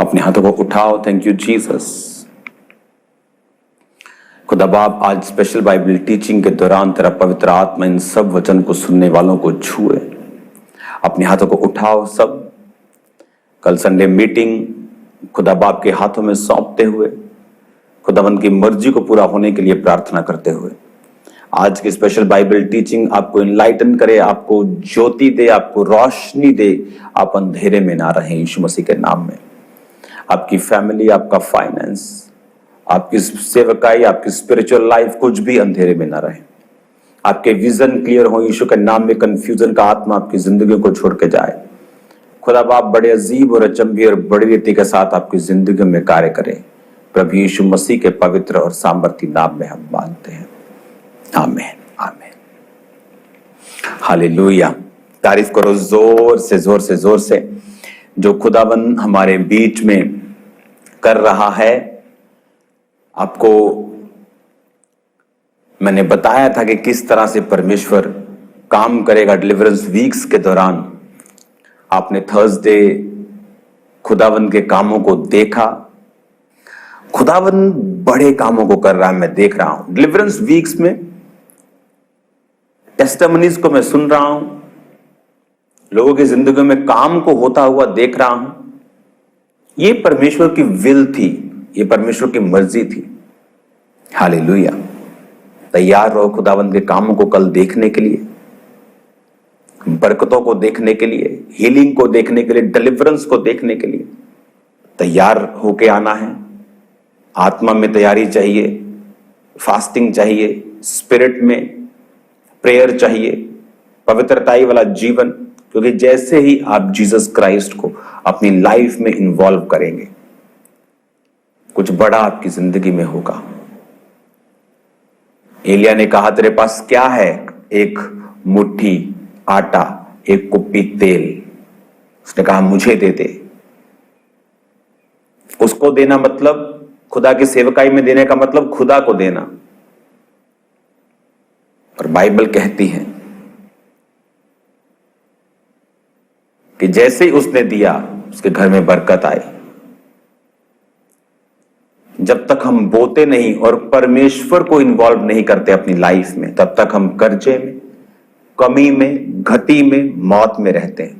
अपने हाथों को उठाओ। Thank you Jesus. खुदा बाप, आज स्पेशल बाइबल टीचिंग के दौरान तेरा पवित्र आत्मा इन सब वचन को सुनने वालों को छुए। अपने हाथों को उठाओ सब। कल संडे मीटिंग खुदा बाप के हाथों में सौंपते हुए, खुदावंद की मर्जी को पूरा होने के लिए प्रार्थना करते हुए, आज की स्पेशल बाइबल टीचिंग आपको इनलाइटन करे, आपको ज्योति दे, आपको रोशनी दे, आप अंधेरे में ना रहें यीशु मसीह के नाम में। आपकी फैमिली, आपका फाइनेंस, आपकी सेवकाई, आपकी स्पिरिचुअल लाइफ, कुछ भी अंधेरे में ना रहे। आपके विजन क्लियर हो यीशु के नाम में। कंफ्यूजन का आत्मा आपकी जिंदगी को छोड़ के जाए। खुदा बाप बड़े अजीब और अचंभी और बड़ी रीति के साथ आपकी जिंदगी में कार्य करे। प्रभु यीशु मसीह के पवित्र और सामर्थी नाम में हम मांगते हैं, आमीन आमीन। हालेलुया। तारीफ करो जोर से जोर से जोर से। जो खुदावन हमारे बीच में कर रहा है, आपको मैंने बताया था कि किस तरह से परमेश्वर काम करेगा डिलीवरेंस वीक्स के दौरान। आपने थर्सडे खुदावन के कामों को देखा। खुदावन बड़े कामों को कर रहा है, मैं देख रहा हूं। डिलीवरेंस वीक्स में टेस्टिमनीज को मैं सुन रहा हूं, लोगों की जिंदगी में काम को होता हुआ देख रहा हूं। ये परमेश्वर की विल थी, ये परमेश्वर की मर्जी थी। हालेलुया। तैयार रहो खुदावंद के कामों को कल देखने के लिए, बरकतों को देखने के लिए, हीलिंग को देखने के लिए, डिलीवरेंस को देखने के लिए तैयार होके आना है। आत्मा में तैयारी चाहिए, फास्टिंग चाहिए, स्पिरिट में प्रेयर चाहिए, पवित्रताई वाला जीवन, क्योंकि जैसे ही आप जीसस क्राइस्ट को अपनी लाइफ में इन्वॉल्व करेंगे, कुछ बड़ा आपकी जिंदगी में होगा। एलिया ने कहा, तेरे पास क्या है? एक मुट्ठी आटा, एक कुप्पी तेल। उसने कहा, मुझे दे दे। उसको देना मतलब, खुदा की सेवकाई में देने का मतलब खुदा को देना। और बाइबल कहती है कि जैसे ही उसने दिया, उसके घर में बरकत आई। जब तक हम बोते नहीं और परमेश्वर को इन्वॉल्व नहीं करते अपनी लाइफ में, तब तक हम कर्जे में, कमी में, घटी में, मौत में रहते हैं।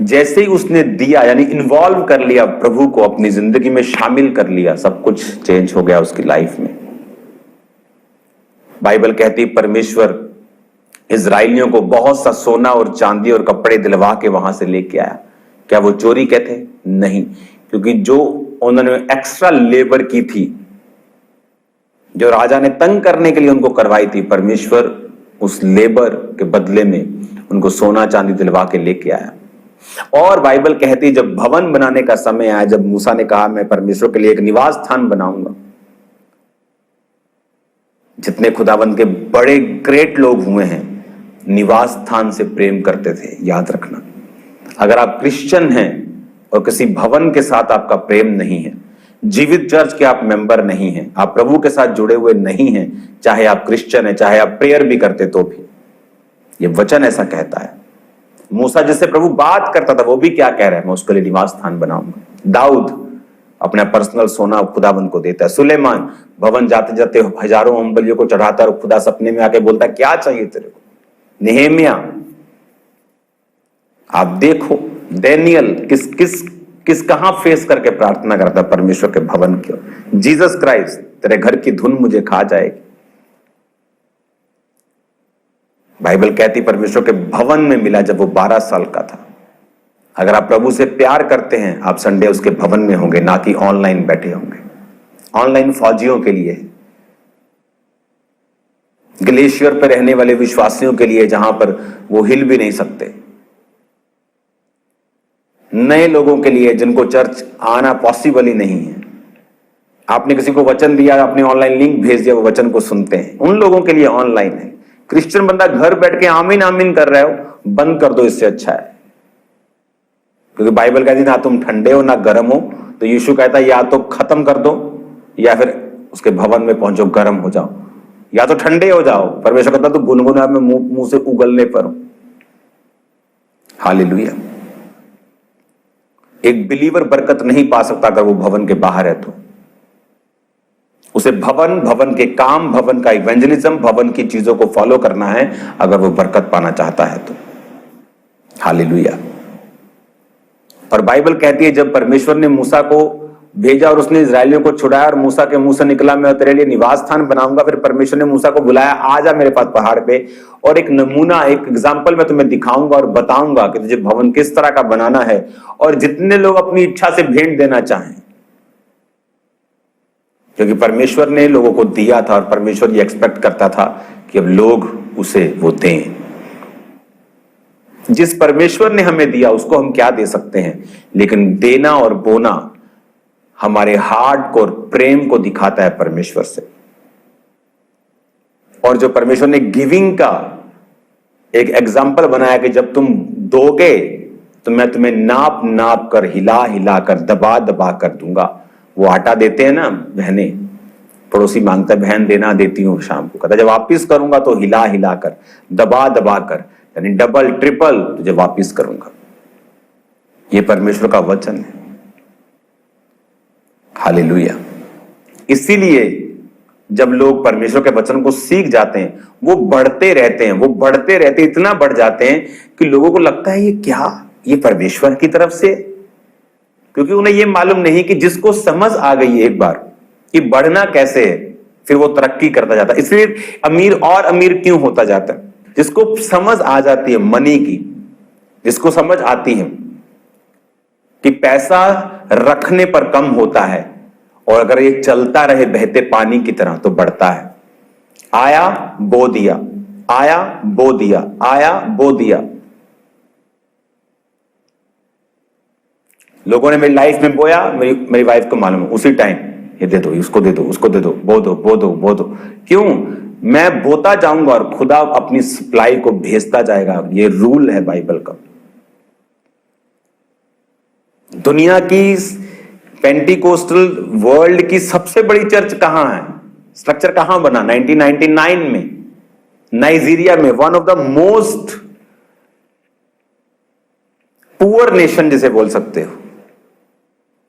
जैसे ही उसने दिया, यानी इन्वॉल्व कर लिया, प्रभु को अपनी जिंदगी में शामिल कर लिया, सब कुछ चेंज हो गया उसकी लाइफ में। बाइबल कहती, परमेश्वर इजराइलियों को बहुत सा सोना और चांदी और कपड़े दिलवा के वहां से लेके आया। क्या वो चोरी के थे? नहीं, क्योंकि जो उन्होंने एक्स्ट्रा लेबर की थी, जो राजा ने तंग करने के लिए उनको करवाई थी, परमेश्वर उस लेबर के बदले में उनको सोना चांदी दिलवा के लेके आया। और बाइबल कहती, जब भवन बनाने का समय आया, जब मूसा ने कहा मैं परमेश्वर के लिए एक निवास स्थान बनाऊंगा, जितने खुदावंद के बड़े ग्रेट लोग हुए हैं, निवास स्थान से प्रेम करते थे। याद रखना, अगर आप क्रिश्चियन हैं और किसी भवन के साथ आपका प्रेम नहीं है, जीवित चर्च के आप मेंबर नहीं हैं, आप प्रभु के साथ जुड़े हुए नहीं हैं, चाहे आप क्रिश्चियन हैं, चाहे आप प्रेयर भी करते तो भी, ये वचन ऐसा कहता है। मूसा जिससे प्रभु बात करता था, वो भी क्या कह रहा है? मैं उसके लिए निवास स्थान बनाऊंगा। दाऊद अपना पर्सनल सोना खुदाबंद को देता है। सुलेमान भवन जाते जाते हजारों अंबलियों को चढ़ाता और खुदा सपने में आके बोलता, क्या चाहिए तेरे को? नेहेमिया, आप देखो डैनियल किस कहां फेस करके प्रार्थना करता परमेश्वर के भवन की। जीसस क्राइस्ट, तेरे घर की धुन मुझे खा जाएगी। बाइबल कहती परमेश्वर के भवन में मिला जब वो 12 साल का था। अगर आप प्रभु से प्यार करते हैं, आप संडे उसके भवन में होंगे, ना कि ऑनलाइन बैठे होंगे। ऑनलाइन फौजियों के लिए, ग्लेशियर पर रहने वाले विश्वासियों के लिए, जहां पर वो हिल भी नहीं सकते, नए लोगों के लिए जिनको चर्च आना पॉसिबल ही नहीं है। आपने किसी को वचन दिया, आपने ऑनलाइन लिंक भेज दिया, वो वचन को सुनते हैं, उन लोगों के लिए ऑनलाइन है। क्रिश्चियन बंदा घर बैठ के आमीन आमीन कर रहे हो, बंद कर दो, इससे अच्छा है। क्योंकि बाइबल कहती है ना तुम ठंडे हो ना गर्म हो, तो यीशु कहता है या तो खत्म कर दो या फिर उसके भवन में पहुंचो, गर्म हो जाओ, या तो ठंडे हो जाओ। परमेश्वर कहता तो गुनगुना में मुंह से उगलने पर हो। हालेलुया। एक बिलीवर बरकत नहीं पा सकता अगर वो भवन के बाहर है। तो उसे भवन के काम, भवन का इवेंजलिज्म, भवन की चीजों को फॉलो करना है अगर वो बरकत पाना चाहता है तो। हालेलुया। और बाइबल कहती है जब परमेश्वर ने मूसा को भेजा और उसने इजरायलियों को छुड़ाया और मूसा के मुंह से निकला, मैं तेरे लिए निवास स्थान बनाऊंगा। फिर परमेश्वर ने मूसा को बुलाया, आ जा मेरे पास पहाड़ पे, और एक नमूना, एक एग्जाम्पल मैं तुम्हें दिखाऊंगा और बताऊंगा कि तुझे भवन किस तरह का बनाना है। और जितने लोग अपनी इच्छा से भेंट देना चाहें, क्योंकि परमेश्वर ने लोगों को दिया था और परमेश्वर ये एक्सपेक्ट करता था कि अब लोग उसे वो दें। जिस परमेश्वर ने हमें दिया उसको हम क्या दे सकते हैं, लेकिन देना और बोना हमारे हार्ट को और प्रेम को दिखाता है परमेश्वर से। और जो परमेश्वर ने गिविंग का एक एग्जाम्पल बनाया कि जब तुम दोगे तो मैं तुम्हें नाप नाप कर, हिला हिला कर, दबा दबा कर दूंगा। वो आटा देते हैं ना बहने, पड़ोसी मांगता है बहन देना, देती हूँ शाम को, कहता जब वापिस करूंगा तो हिला हिला कर, दबा दबा कर, यानी डबल ट्रिपल तुझे वापिस करूंगा। ये परमेश्वर का वचन है। हालेलुया। इसीलिए जब लोग परमेश्वर के वचन को सीख जाते हैं वो बढ़ते रहते हैं, वो बढ़ते रहते, इतना बढ़ जाते हैं कि लोगों को लगता है ये क्या, ये परमेश्वर की तरफ से। क्योंकि उन्हें ये मालूम नहीं कि जिसको समझ आ गई एक बार कि बढ़ना कैसे है, फिर वो तरक्की करता जाता है। इसलिए अमीर और अमीर क्यों होता जाता है? जिसको समझ आ जाती है मनी की, जिसको समझ आती है कि पैसा रखने पर कम होता है और अगर ये चलता रहे बहते पानी की तरह तो बढ़ता है। आया बो दिया, आया बो दिया, आया बो दिया। लोगों ने मेरी लाइफ में बोया, मेरी वाइफ को मालूम है उसी टाइम ये दे दो, उसको दे दो, उसको दे दो, बो दो, बो दो, बो दो। क्यों? मैं बोता जाऊंगा और खुदा अपनी सप्लाई को भेजता जाएगा। ये रूल है बाइबल का। दुनिया की पेंटिकोस्टल वर्ल्ड की सबसे बड़ी चर्च कहां है? स्ट्रक्चर कहां बना? 1999 में नाइजीरिया में, one of the most poor nation जिसे बोल सकते हो।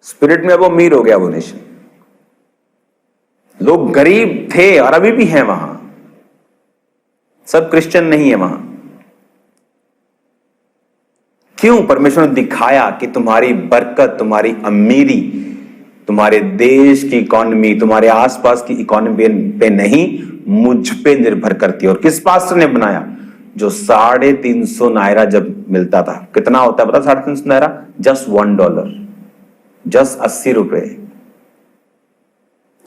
स्पिरिट में वो अमीर हो गया वो नेशन। लोग गरीब थे और अभी भी हैं वहां, सब क्रिश्चियन नहीं है वहां। क्यों? परमेश्वर ने दिखाया कि तुम्हारी बरकत, तुम्हारी अमीरी, तुम्हारे देश की इकोनॉमी, तुम्हारे आसपास की इकोनॉमी पे नहीं, मुझ पे निर्भर करती है। और किस पास्टर ने बनाया? जो 350 नायरा जब मिलता था, कितना होता है पता? 350 नायरा, जस्ट $1, जस्ट 80 रुपए।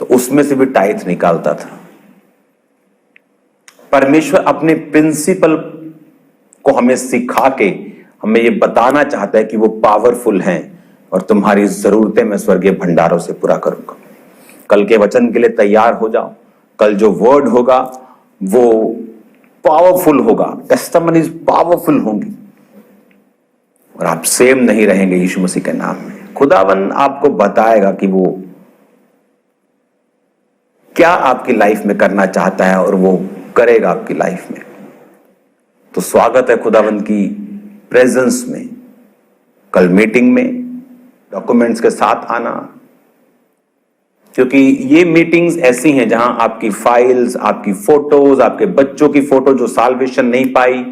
तो उसमें से भी टाइथ निकालता था। परमेश्वर अपने प्रिंसिपल को हमें सिखा के हमें यह बताना चाहता है कि वो पावरफुल हैं और तुम्हारी जरूरतें मैं स्वर्गीय भंडारों से पूरा करूंगा। कल के वचन के लिए तैयार हो जाओ। कल जो वर्ड होगा वो पावरफुल होगा, टेस्टिमनीज पावरफुल होंगी और आप सेम नहीं रहेंगे यीशु मसीह के नाम में। खुदावन आपको बताएगा कि वो क्या आपकी लाइफ में करना चाहता है और वो करेगा आपकी लाइफ में। तो स्वागत है खुदावन की प्रेजेंस में। कल मीटिंग में डॉक्यूमेंट्स के साथ आना, क्योंकि ये मीटिंग्स ऐसी हैं जहां आपकी फाइल्स, आपकी फोटोज, आपके बच्चों की फोटो जो साल्वेशन नहीं पाई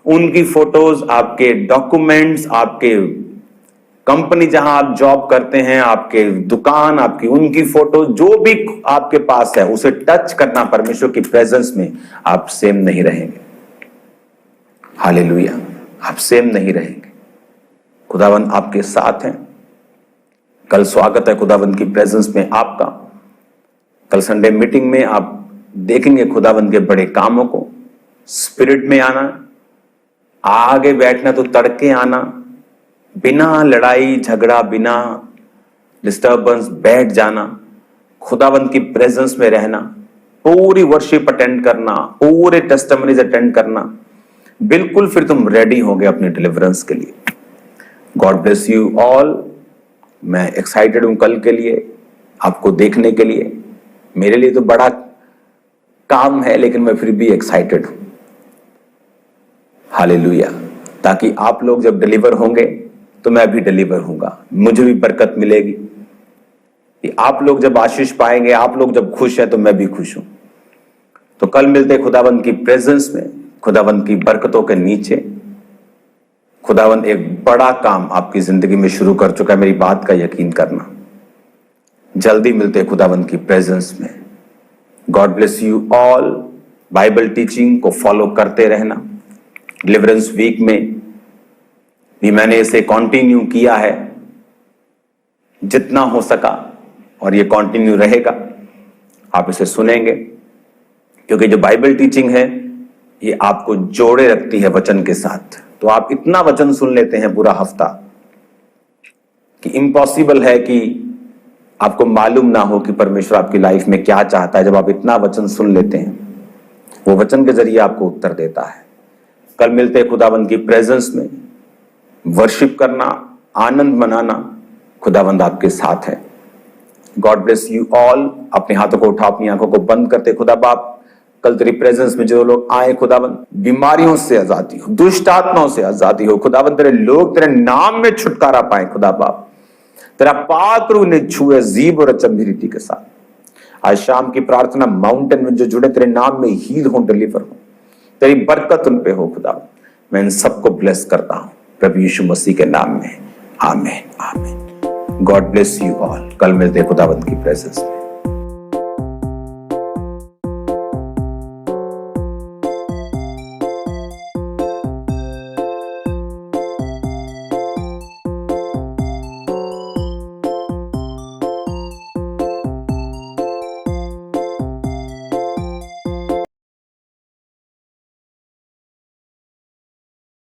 उनकी फोटोज, आपके डॉक्यूमेंट्स, आपके कंपनी जहां आप जॉब करते हैं, आपके दुकान, आपकी उनकी फोटो, जो भी आपके पास है उसे टच करना। परमेश्वर की प्रेजेंस में आप सेम नहीं रहेंगे। हालेलुया। आप सेम नहीं रहेंगे। खुदावन आपके साथ हैं। कल स्वागत है खुदावन की प्रेजेंस में आपका। कल संडे मीटिंग में आप देखेंगे खुदावन के बड़े कामों को। स्पिरिट में आना, आगे बैठना तो तड़के आना, बिना लड़ाई झगड़ा, बिना डिस्टर्बेंस बैठ जाना, खुदावन की प्रेजेंस में रहना, पूरी वर्शिप अटेंड करना, पूरे टेस्टिमनीज अटेंड करना। बिल्कुल फिर तुम रेडी हो गए अपने डिलीवरेंस के लिए। God bless you all. मैं एक्साइटेड हूं कल के लिए, आपको देखने के लिए। मेरे लिए तो बड़ा काम है लेकिन मैं फिर भी एक्साइटेड हूं। हालेलुया। ताकि आप लोग जब डिलीवर होंगे तो मैं भी डिलीवर हूंगा, मुझे भी बरकत मिलेगी। कि आप लोग जब आशीष पाएंगे, आप लोग जब खुश हैं तो मैं भी खुश हूं। तो कल मिलते खुदावंद की प्रेजेंस में, खुदावंद की बरकतों के नीचे। खुदावंद एक बड़ा काम आपकी जिंदगी में शुरू कर चुका है, मेरी बात का यकीन करना। जल्दी मिलते खुदावंद की प्रेजेंस में। God bless you all. Bible teaching को फॉलो करते रहना। डिलीवरेंस वीक में भी मैंने इसे कंटिन्यू किया है जितना हो सका, और ये कंटिन्यू रहेगा। आप इसे सुनेंगे क्योंकि जो बाइबल टीचिंग है ये आपको जोड़े रखती है वचन के साथ। तो आप इतना वचन सुन लेते हैं पूरा हफ्ता कि इम्पॉसिबल है कि आपको मालूम ना हो कि परमेश्वर आपकी लाइफ में क्या चाहता है। जब आप इतना वचन सुन लेते हैं, वो वचन के जरिए आपको उत्तर देता है। कल मिलते हैं खुदावंद की प्रेजेंस में। वर्शिप करना, आनंद मनाना, खुदावंद आपके साथ है। God bless you all. अपने हाथों को उठा, अपनी आंखों को बंद करते। खुदा बाप, कल तेरी प्रेजेंस में जो लोग आए खुदावंद, बीमारियों से आजादी हो, दुष्ट आत्माओं से आजादी हो खुदावंद। तेरे लोग तेरे नाम में छुटकारा पाए खुदा बाप। तेरा पाक रूह ने छुए जीव और अचंभिरीति के साथ। आज शाम की प्रार्थना, माउंटेन में जो जुड़े तेरे नाम में हील हो, डिलीवर हो, तेरी बरकत उन पे हो खुदा। मैं इन सबको ब्लेस करता हूं प्रभु यीशु मसीह के नाम में। आमीन, आमीन। God bless you all. कल मिलते खुदावंद की प्रेजेंस में।